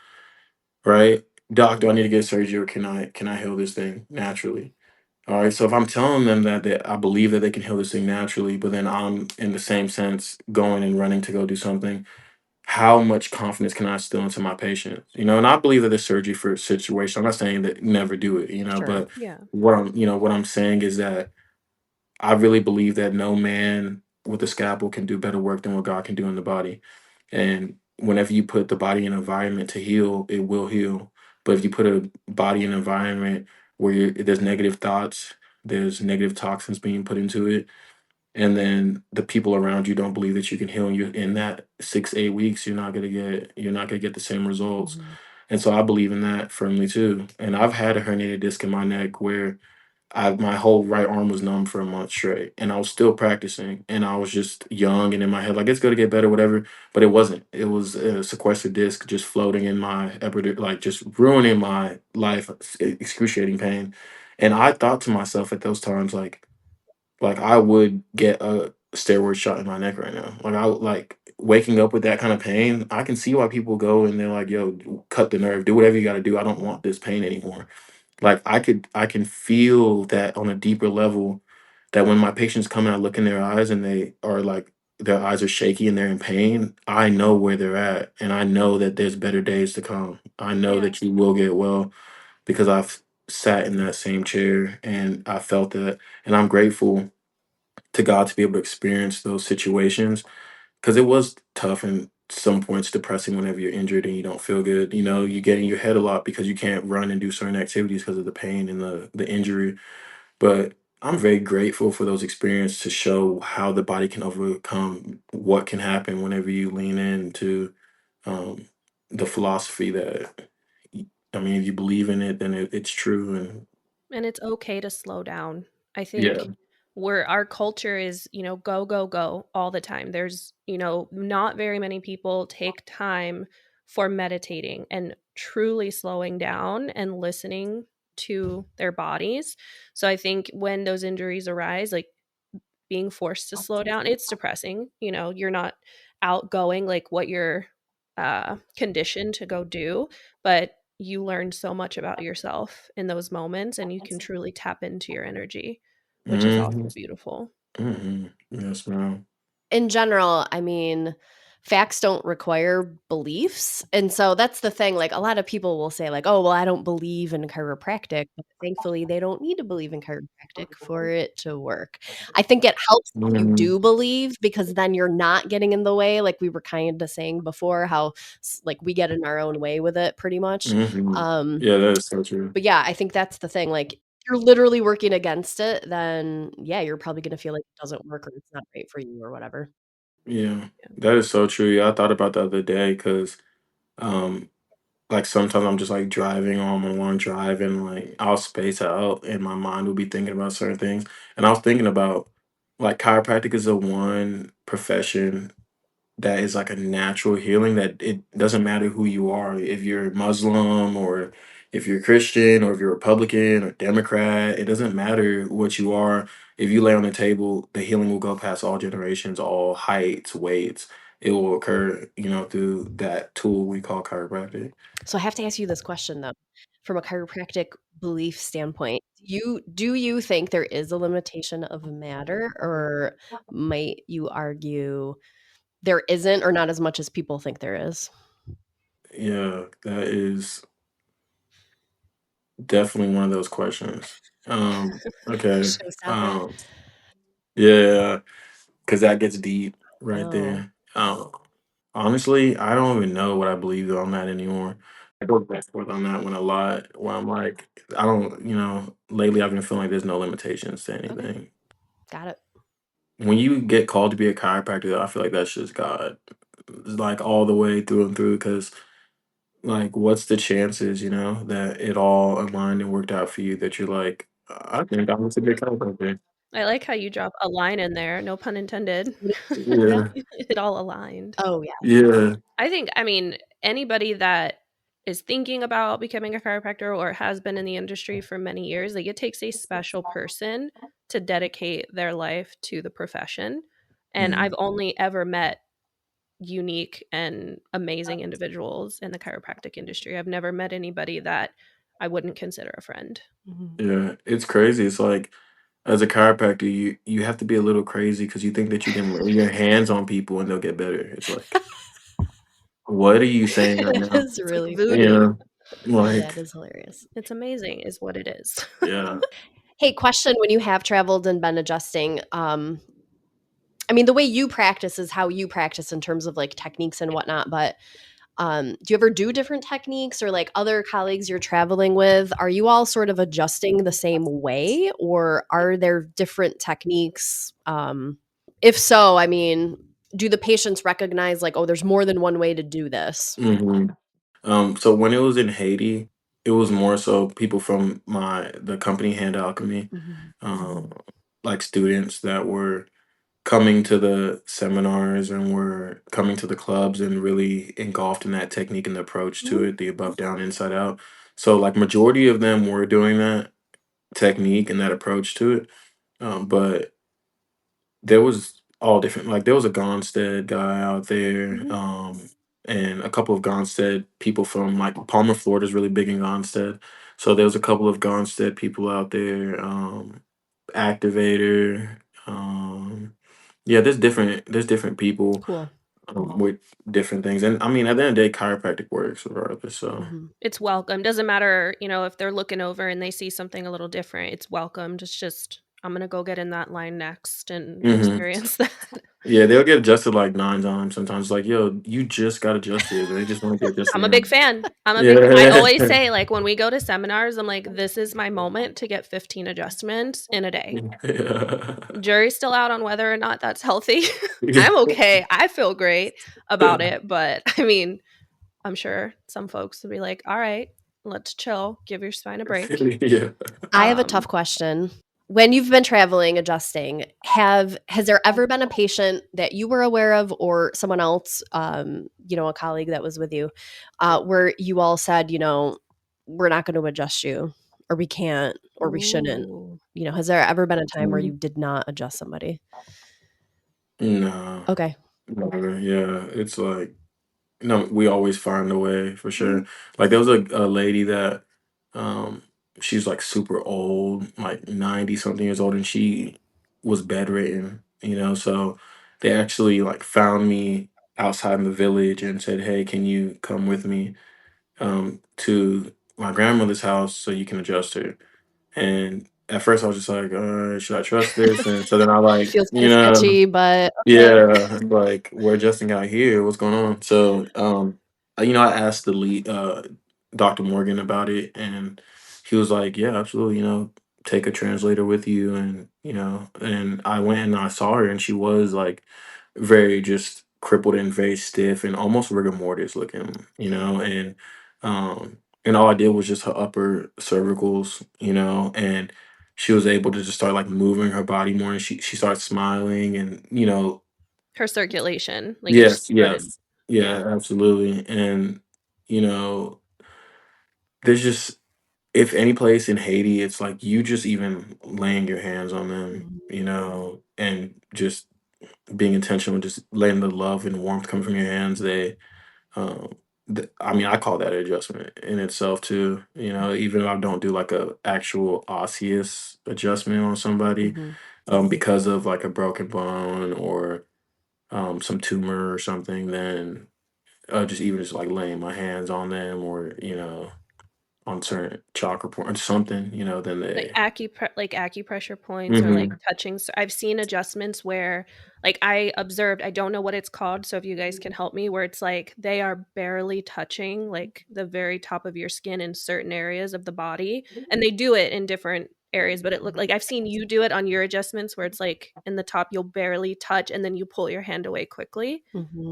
right? Doc, do I need to get surgery, or can I heal this thing naturally? All right. So if I'm telling them that I believe that they can heal this thing naturally, but then I'm in the same sense going and running to go do something, how much confidence can I instill into my patients? And I believe that there's surgery for situation. I'm not saying that never do it, Sure. but Yeah. what I'm saying is that I really believe that no man with a scalpel can do better work than what God can do in the body. And whenever you put the body in an environment to heal, it will heal. But if you put a body in an environment where there's negative thoughts, there's negative toxins being put into it, and then the people around you don't believe that you can heal you in that 6 8 weeks, you're not gonna get the same results. Mhm. And so I believe in that firmly too. And I've had a herniated disc in my neck where my whole right arm was numb for a month straight, and I was still practicing, and I was just young and in my head like it's gonna get better, whatever. But it wasn't. It was a sequestered disc just floating in my epidural, like just ruining my life, excruciating pain. And I thought to myself at those times like I would get a steroid shot in my neck right now. Like I would like waking up with that kind of pain. I can see why people go and they're like, "Yo, cut the nerve, do whatever you got to do. I don't want this pain anymore." Like I can feel that on a deeper level that when my patients come and I look in their eyes and they are like their eyes are shaky and they're in pain, I know where they're at and I know that there's better days to come. I know Yeah. that you will get well because I've sat in that same chair and I felt that, and I'm grateful to God to be able to experience those situations because it was tough and some points depressing whenever you're injured and you don't feel good. You get in your head a lot because you can't run and do certain activities because of the pain and the injury. But I'm very grateful for those experiences to show how the body can overcome what can happen whenever you lean into um, the philosophy that, I mean, if you believe in it, then it's true. And And it's okay to slow down. I yeah, think where our culture is, go, go, go all the time. There's, not very many people take time for meditating and truly slowing down and listening to their bodies. So I think when those injuries arise, like being forced to slow down, it's depressing. You're not outgoing like what you're conditioned to go do, but you learn so much about yourself in those moments and you can truly tap into your energy, which is also Mhm. beautiful. Mhm. Yes, ma'am. In general, I mean, facts don't require beliefs. And so that's the thing. Like a lot of people will say, like, oh, well, I don't believe in chiropractic. But thankfully, they don't need to believe in chiropractic for it to work. I think it helps if you Mhm. do believe because then you're not getting in the way. Like we were kind of saying before, how like we get in our own way with it pretty much. Mhm. Um, Yeah, that is so true. but yeah, I think that's the thing. Like, if you're literally working against it, then yeah, you're probably going to feel like it doesn't work or it's not right for you or whatever. Yeah, Yeah. that is so true. Yeah, I thought about the other day because, um, like sometimes I'm just like driving on a long drive and like I'll space out and my mind will be thinking about certain things. And I was thinking about like chiropractic is the one profession that is like a natural healing that it doesn't matter who you are, if you're Muslim or if you're Christian or if you're Republican or Democrat, it doesn't matter what you are. If you lay on the table, the healing will go past all generations, all heights, weights. It will occur, through that tool we call chiropractic. So I have to ask you this question though, from a chiropractic belief standpoint. Do you think there is a limitation of matter, or might you argue there isn't, or not as much as people think there is? Yeah, that is definitely one of those questions. Okay. Showstopper. Yeah, because that gets deep right Oh, there. Honestly, I don't even know what I believe on that anymore. I go back and forth on that one a lot. Where I'm like, I don't, lately I've been feeling like there's no limitations to okay, anything. got it. When you get called to be a chiropractor, I feel like that's just God, like all the way through and through. Because like, what's the chances, that it all aligned and worked out for you? That you're like, I think I'm a good chiropractor. I like how you drop a line in there, no pun intended. Yeah. Yeah, It all aligned. Oh yeah. yeah. I mean, anybody that is thinking about becoming a chiropractor or has been in the industry for many years, like it takes a special person to dedicate their life to the profession. And Mm, I've only ever met unique and amazing individuals in the chiropractic industry. I've never met anybody that I wouldn't consider a friend. Mhm. yeah, it's crazy. It's like as a chiropractor, you have to be a little crazy because you think that you can lay your hands on people and they'll get better. It's like, what are you saying right It now? is It's like really funny. voodoo. Yeah, That like is hilarious. It's amazing, is what it is. yeah. Hey, question: when you have traveled and been adjusting, I mean, the way you practice is how you practice in terms of like techniques and whatnot, but do you ever do different techniques or like other colleagues you're traveling with? Are you all sort of adjusting the same way or are there different techniques? If so, I mean, do the patients recognize like, oh, there's more than one way to do this? Hmm. So when it was in Haiti, it was more so people from the company Hand Alchemy, Mhm. um, like students that were coming to the seminars and were coming to the clubs and really engulfed in that technique and the approach to Mhm. it, the above, down, inside out. So like majority of them were doing that technique and that approach to it. But there was all different. Like there was a Gonstead guy out there, Mhm. and a couple of Gonstead people from like Palmer, Florida is really big in Gonstead. So there was a couple of Gonstead people out there. Activator. Yeah, there's different people Cool. with different things, and I mean at the end of the day, chiropractic works regardless. So. Mhm. It's welcome. Doesn't matter, if they're looking over and they see something a little different, it's welcomed. It's just, I'm going to go get in that line next and Hmm. experience that. Yeah, they'll get adjusted like 9 times sometimes. Like, yo, you just got adjusted. They just want to get adjusted I'm a big again. fan. I Yeah. always say, like, when we go to seminars, I'm like, this is my moment to get 15 adjustments in a day. Yeah. Jury's still out on whether or not that's healthy. I'm okay. I feel great about it. But I mean, I'm sure some folks will be like, all right, let's chill, give your spine a break. Yeah. I have a tough Um, question. when you've been traveling, adjusting, has there ever been a patient that you were aware of or someone else, a colleague that was with you, where you all said, we're not going to adjust you, or we can't, or we shouldn't? Ooh. Has there ever been a time where you did not adjust somebody? No, Okay. never. Yeah, it's like no, we always find a way for sure. Like there was a lady that she's like super old, like 90 something years old, and she was bedridden, so they actually like found me outside in the village and said, "Hey, can you come with me to my grandmother's house so you can adjust her?" And at first I was just like, should I trust this? And so then I like, Feels kind of sketchy, but okay. yeah, like we're adjusting out here. What's going on? So, I asked the lead, Dr. Morgan about it, and he was like, "Yeah, absolutely. Take a translator with you." And and I went and I saw her, and she was like very just crippled and very stiff and almost rigor mortis looking, and all I did was just her upper cervicals, and she was able to just start like moving her body more, and she started smiling, and Her circulation, like it just yes, started. yes, Yeah. yeah, absolutely. And you know there's just, if any place in Haiti, it's like you just even laying your hands on them, Mhm. and just being intentional, just letting the love and warmth come from your hands. Um, I mean, I call that an adjustment in itself too. Even if I don't do like a actual osseous adjustment on somebody, Mhm. because of like a broken bone or some tumor or something, then just even just like laying my hands on them, or on certain chakra points or something, then Like they. acupressure points or like Hmm. touching. So I've seen adjustments where like I observed, I don't know what it's called, so if you guys can help me, where it's like they are barely touching like the very top of your skin in certain areas of the body. And they do it in different areas, but it looked like I've seen you do it on your adjustments where it's like in the top you'll barely touch and then you pull your hand away quickly.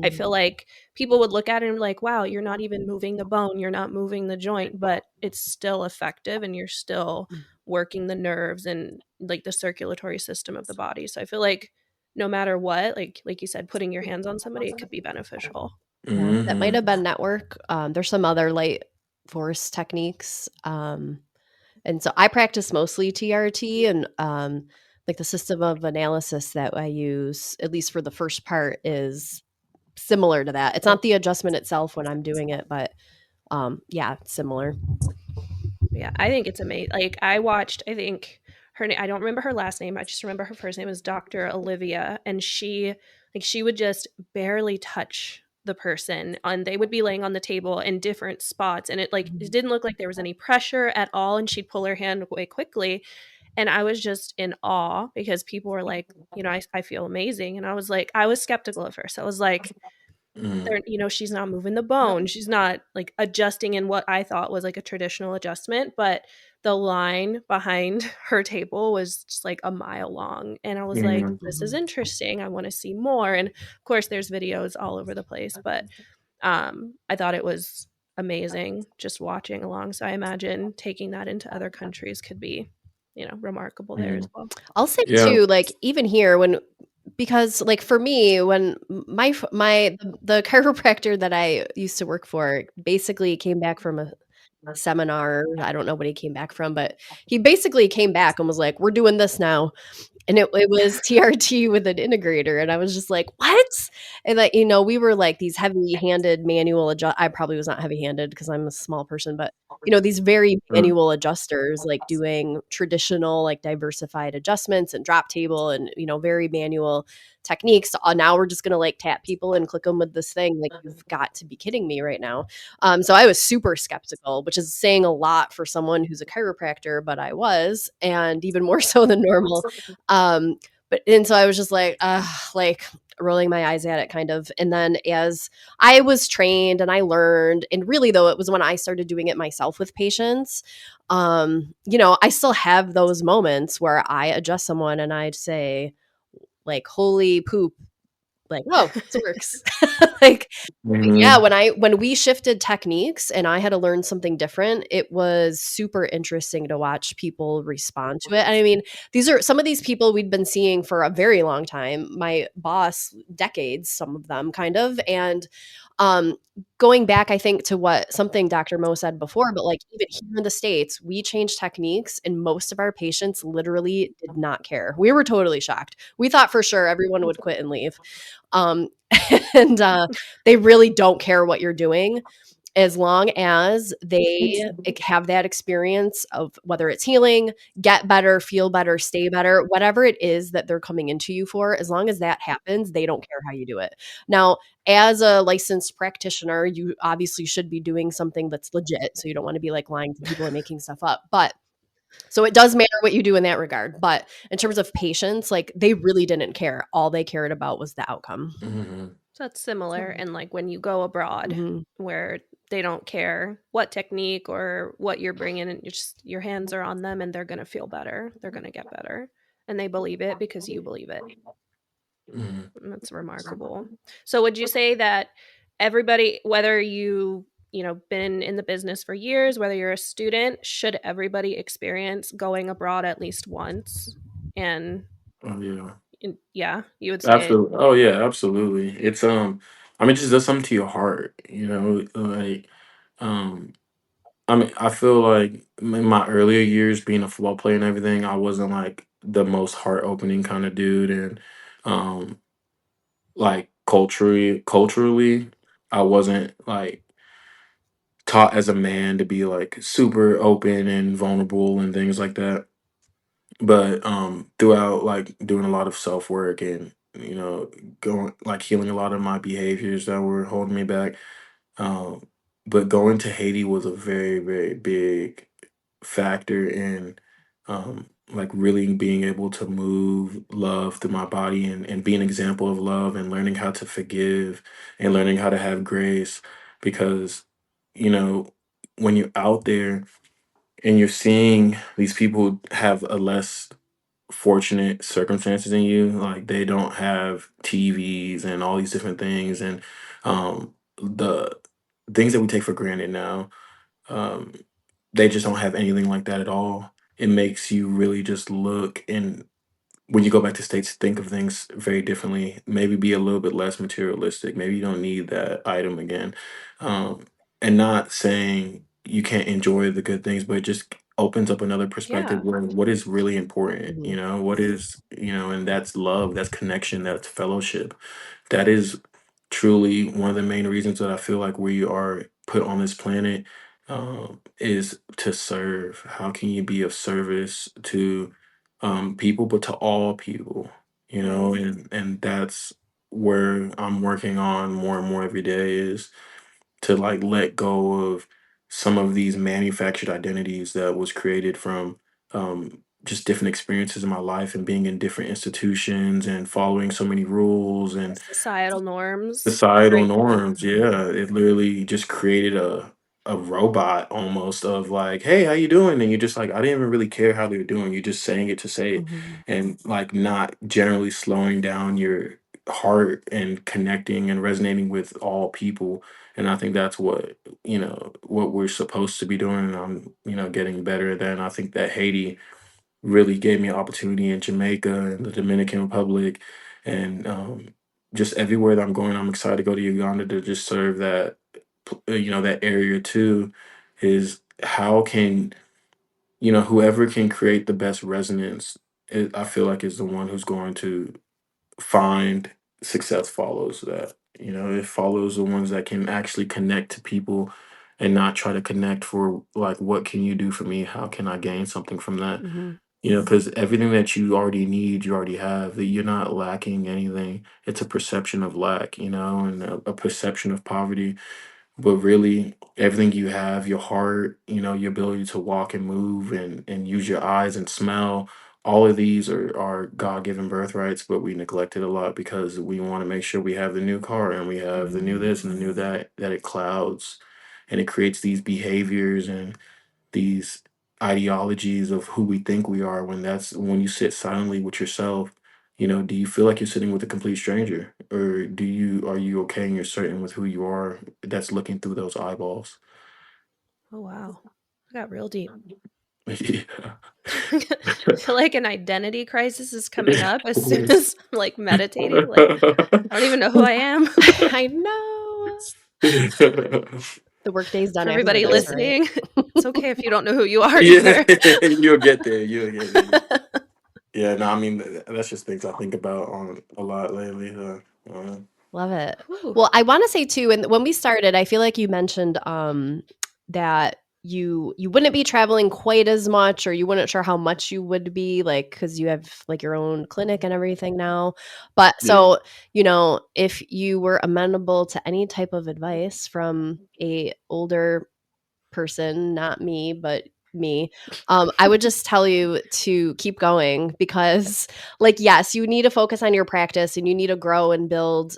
I Mhm. feel like people would look at it and be like, wow, you're not even moving the bone, you're not moving the joint, but it's still effective and you're still working the nerves and like the circulatory system of the body. So I feel like no matter what, like you said, putting your hands on somebody, it could be beneficial. Yeah, that might have Hmm. been network. There's some other light force techniques. And so I practice mostly TRT, and like the system of analysis that I use, at least for the first part, is similar to that. It's not the adjustment itself when I'm doing it, but yeah, it's similar. Yeah, I think it's amazing. Like I watched, I think I don't remember her last name. I just remember her first name is Dr. Olivia, and she would just barely touch the person, and they would be laying on the table in different spots, and it didn't look like there was any pressure at all, and she'd pull her hand away quickly, and I was just in awe because people were like, I feel amazing, and I was skeptical at first. I was like, Hmm. she's not moving the bone. She's not like adjusting in what I thought was like a traditional adjustment, but the line behind her table was just like a mile long. And I was like, this is interesting. I want to see more. And of course there's videos all over the place, but I thought it was amazing just watching along. So I imagine taking that into other countries could be, remarkable there Hmm. as well. I'll say Yeah. too, like even here because like for me, when the chiropractor that I used to work for basically came back from a seminar. I don't know what he came back from, but he basically came back and was like, "We're doing this now." And it was TRT with an integrator, and I was just like, "What?" And, like, we were, like, these heavy-handed manual I probably was not heavy-handed because 'cause I'm a small person, but, these very Mm. manual adjusters, like, doing traditional, like, diversified adjustments and drop table and, very manual techniques. Now we're just gonna, like, tap people and click them with this thing, like, you've got to be kidding me right now. So I was super skeptical, which is saying a lot for someone who's a chiropractor, but I was, and even more so than normal. Um, and so I was just like rolling my eyes at it kind of. And then as I was trained and I learned, and really though, it was when I started doing it myself with patients. I still have those moments where I adjust someone and I'd say, like, holy poop, like, "Oh, this works." Like, yeah, Mhm. when we shifted techniques and I had to learn something different, it was super interesting to watch people respond to it. And I mean, these are some of these people we'd been seeing for a very long time. My boss, decades, some of them kind of. And um going back, I think, to what something Dr. Mo said before, but like even here in the States, we changed techniques and most of our patients literally did not care. We were totally shocked. We thought for sure everyone would quit and leave. Um, and they really don't care what you're doing as long as they have that experience of whether it's healing, get better, feel better, stay better, whatever it is that they're coming into you for, as long as that happens, they don't care how you do it. Now, as a licensed practitioner, you obviously should be doing something that's legit. So you don't want to be like lying to people and making stuff up. But so it does matter what you do in that regard. But in terms of patients, like they really didn't care. All they cared about was the outcome. Mhm. So that's similar. And like when you go abroad, Mhm. where they don't care what technique or what you're bringing, and your hands are on them, and they're gonna feel better. They're gonna get better, and they believe it because you believe it. Mhm. And that's remarkable. So would you say that everybody, whether been in the business for years, whether you're a student, should everybody experience going abroad at least once? And Oh, yeah. yeah, you would say Absolutely. Oh, yeah, absolutely. It's, I mean, it just does something to your heart, like, um, I mean, I feel like in my earlier years being a football player and everything, I wasn't like the most heart opening kind of dude. And, um, like culturally, I wasn't like taught as a man to be like super open and vulnerable and things like that. But throughout like doing a lot of self work and going like healing a lot of my behaviors that were holding me back. um but going to Haiti was a very, very big factor in like really being able to move love through my body and be an example of love and learning how to forgive and learning how to have grace. Because you know when you're out there and you're seeing these people have a less fortunate circumstances than you, like they don't have TVs and all these different things, and the things that we take for granted now, um, they just don't have anything like that at all. It makes you really just look, and when you go back to states, think of things very differently. Maybe be a little bit less materialistic. Maybe you don't need that item again. um, and not saying you can't enjoy the good things, but it just opens up another perspective yeah. where what is really important, Mhm. what is, and that's love, that's connection, that's fellowship. That is truly one of the main reasons that I feel like we are put on this planet, is to serve. How can you be of service to people, but to all people, and that's where I'm working on more and more every day, is to like let go of some of these manufactured identities that was created from just different experiences in my life and being in different institutions and following so many rules and Societal norms societal break. norms. Yeah, it literally just created a robot almost of like, "Hey, how you doing?" And you're just like, I didn't even really care how they were doing. You're just saying it to say it, Mhm. and like not generally slowing down your heart and connecting and resonating with all people. And I think that's what we're supposed to be doing. And I'm getting better at that. And I think that Haiti really gave me an opportunity in Jamaica and the Dominican Republic, and just everywhere that I'm going. I'm excited to go to Uganda to just serve that, that area too. Is how can whoever can create the best resonance? I feel like is the one who's going to find success follows that. It follows the ones that can actually connect to people and not try to connect for like, what can you do for me? How can I gain something from that? Mhm. Because everything that you already need, you already have. That you're not lacking anything. It's a perception of lack, and a perception of poverty. But really, everything you have, your heart, your ability to walk and move and use your eyes and smell, all of these are God-given birthrights, but we neglect it a lot because we want to make sure we have the new car and we have the new Mhm. this and the new that, that it clouds and it creates these behaviors and these ideologies of who we think we are, when that's when you sit silently with yourself, do you feel like you're sitting with a complete stranger, or are you okay and you're certain with who you are that's looking through those eyeballs? Oh, wow. I got real deep. Yeah. I feel like an identity crisis is coming up as soon as I'm like meditating. Like, I don't even know who I am. I know. The workday's done For after everybody this, right? listening, it's okay if you don't know who you are Yeah, either. you'll get there. You'll get there. Yeah, no, I mean that's just things I think about on a lot lately. Love it. Whew. Well, I want to say too, and when we started, I feel like you mentioned that you wouldn't be traveling quite as much, or you weren't sure how much you would be, like, because you have like your own clinic and everything now. But Yeah. so, if you were amenable to any type of advice from a older person, not me, but me, I would just tell you to keep going because, like, yes, you need to focus on your practice and you need to grow and build,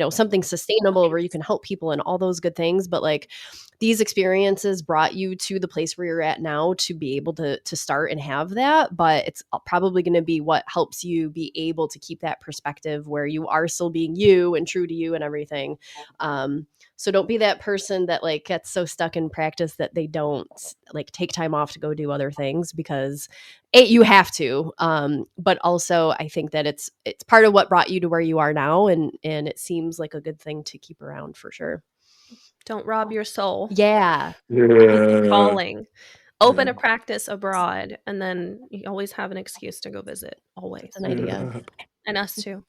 something sustainable where you can help people and all those good things. But like, these experiences brought you to the place where you're at now to be able to start and have that. But it's probably going to be what helps you be able to keep that perspective where you are still being you and true to you and everything. So don't be that person that like gets so stuck in practice that they don't like take time off to go do other things, because you have to. But also I think that it's part of what brought you to where you are now, and it seems like a good thing to keep around for sure. Don't rob your soul. Yeah. Keep Yeah. calling. Open Yeah. a practice abroad, and then you always have an excuse to go visit. Always. That's an idea. And us too.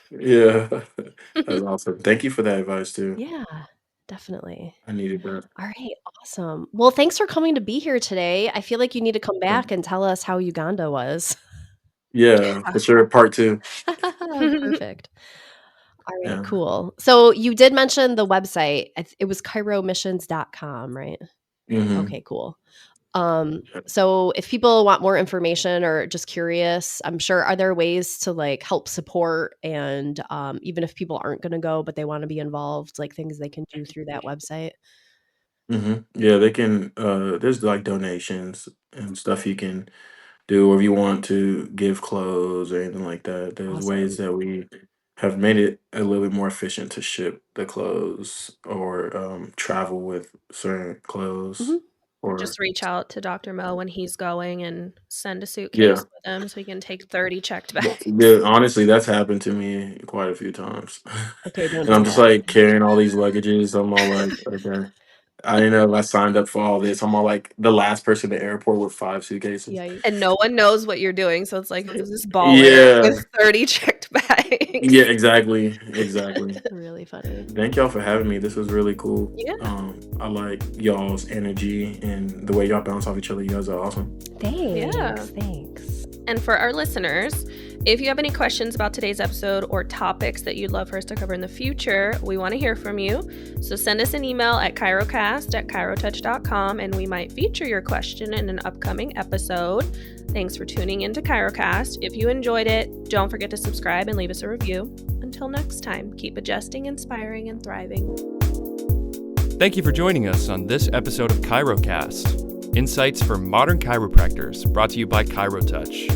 Yeah. That's awesome. Thank you for that advice too. Yeah, definitely. I needed that. All right, awesome. Well, thanks for coming to be here today. I feel like you need to come back and tell us how Uganda was. Yeah, for sure. Part two. Perfect. All right, Yeah. cool. So you did mention the website. It was chiromissions.com, right? Hmm. Okay, cool. So if people want more information or just curious, I'm sure, are there ways to like help support, and even if people aren't going to go but they want to be involved, like things they can do through that website? Yeah, they can. There's like donations and stuff you can do, or if you want to give clothes or anything like that. There's Awesome. ways that we have made it a little bit more efficient to ship the clothes or travel with certain clothes. Mhm. Or Or just reach out to Dr. Mo when he's going and send a suitcase yeah, with him so he can take 30 checked yeah. bags. Honestly, that's happened to me quite a few times, Okay, don't and do I'm just that. like carrying all these luggages. I'm all like, okay. I didn't know if I signed up for all this. I'm all like the last person at the airport with 5 suitcases. Yikes. And no one knows what you're doing. So it's like, who's this baller Yeah, with 30 checked bags? yeah, exactly, exactly. Really funny. Thank y'all for having me. This was really cool. Yeah. I like y'all's energy and the way y'all bounce off each other. You guys are awesome. Thanks. Yeah. Thanks. And for our listeners, if you have any questions about today's episode or topics that you'd love for us to cover in the future, we want to hear from you. So send us an email at ChiroCast@chirotouch.com, and we might feature your question in an upcoming episode. Thanks for tuning into ChiroCast. If you enjoyed it, don't forget to subscribe and leave us a review. Until next time, keep adjusting, inspiring, and thriving. Thank you for joining us on this episode of ChiroCast. Insights for modern chiropractors, brought to you by ChiroTouch.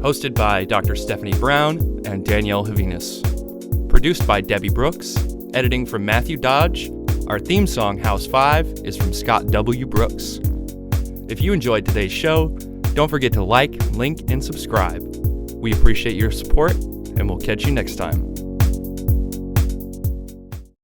Hosted by Dr. Stephanie Brown and Danielle Havinas. Produced by Debbie Brooks. Editing from Matthew Dodge. Our theme song, House 5, is from Scott W. Brooks. If you enjoyed today's show, don't forget to like, link, and subscribe. We appreciate your support, and we'll catch you next time.